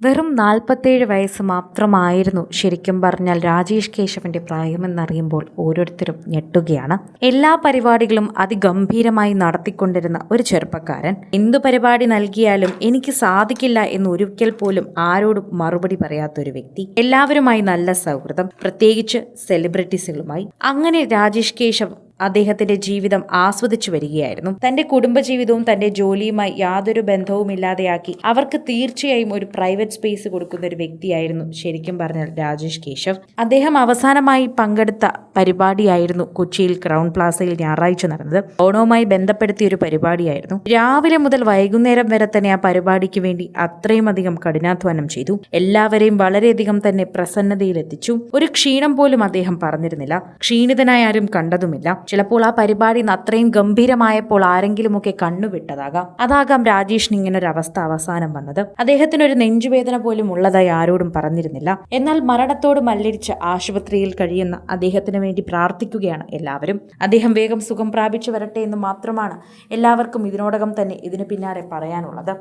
വെറും 47 വയസ്സ് മാത്രമായിരുന്നു ശരിക്കും പറഞ്ഞാൽ രാജേഷ് കേശവന്റെ പ്രായമെന്നറിയുമ്പോൾ ഓരോരുത്തരും ഞെട്ടുകയാണ്. എല്ലാ പരിപാടികളും അതിഗംഭീരമായി നടത്തിക്കൊണ്ടിരുന്ന ഒരു ചെറുപ്പക്കാരൻ എന്തു പരിപാടി നൽകിയാലും എനിക്ക് സാധിക്കില്ല എന്ന് ഒരിക്കൽ പോലും ആരോടും മറുപടി പറയാത്തൊരു വ്യക്തി. എല്ലാവരുമായി നല്ല സൗഹൃദം, പ്രത്യേകിച്ച് സെലിബ്രിറ്റീസുകളുമായി. അങ്ങനെ രാജേഷ് കേശവ് അദ്ദേഹത്തിന്റെ ജീവിതം ആസ്വദിച്ചു വരികയായിരുന്നു. തന്റെ കുടുംബജീവിതവും തന്റെ ജോലിയുമായി യാതൊരു ബന്ധവുമില്ലാതെയാക്കി അവർക്ക് തീർച്ചയായും ഒരു പ്രൈവറ്റ് സ്പേസ് കൊടുക്കുന്ന ഒരു വ്യക്തിയായിരുന്നു ശരിക്കും പറഞ്ഞാൽ രാജേഷ് കേശവ്. അദ്ദേഹം അവസാനമായി പങ്കെടുത്ത പരിപാടിയായിരുന്നു കൊച്ചിയിൽ ക്രൗൺ പ്ലാസയിൽ ഞായറാഴ്ച നടന്നത്. ഓണവുമായി ബന്ധപ്പെടുത്തിയ ഒരു പരിപാടിയായിരുന്നു. രാവിലെ മുതൽ വൈകുന്നേരം വരെ തന്നെ ആ പരിപാടിക്ക് വേണ്ടി അത്രയും അധികം കഠിനാധ്വാനം ചെയ്തു. എല്ലാവരെയും വളരെയധികം തന്നെ പ്രസന്നതയിലെത്തിച്ചു. ഒരു ക്ഷീണം പോലും അദ്ദേഹം പറഞ്ഞിരുന്നില്ല. ക്ഷീണിതനായി ആരും കണ്ടതുമില്ല. ചിലപ്പോൾ ആ പരിപാടി അത്രയും ഗംഭീരമായപ്പോൾ ആരെങ്കിലുമൊക്കെ കണ്ണുവിട്ടതാകാം. അതാകാം രാജേഷിന് ഇങ്ങനൊരു അവസ്ഥ അവസാനം വന്നത്. അദ്ദേഹത്തിന് ഒരു നെഞ്ചുവേദന പോലും ഉള്ളതായി ആരോടും പറഞ്ഞിരുന്നില്ല. എന്നാൽ മരണത്തോട് മല്ലടിച്ച് ആശുപത്രിയിൽ കഴിയുന്ന അദ്ദേഹത്തിന് വേണ്ടി പ്രാർത്ഥിക്കുകയാണ് എല്ലാവരും. അദ്ദേഹം വേഗം സുഖം പ്രാപിച്ചു വരട്ടെ എന്ന് മാത്രമാണ് എല്ലാവർക്കും ഇതിനോടകം തന്നെ ഇതിനു പിന്നാലെ പറയാനുള്ളത്.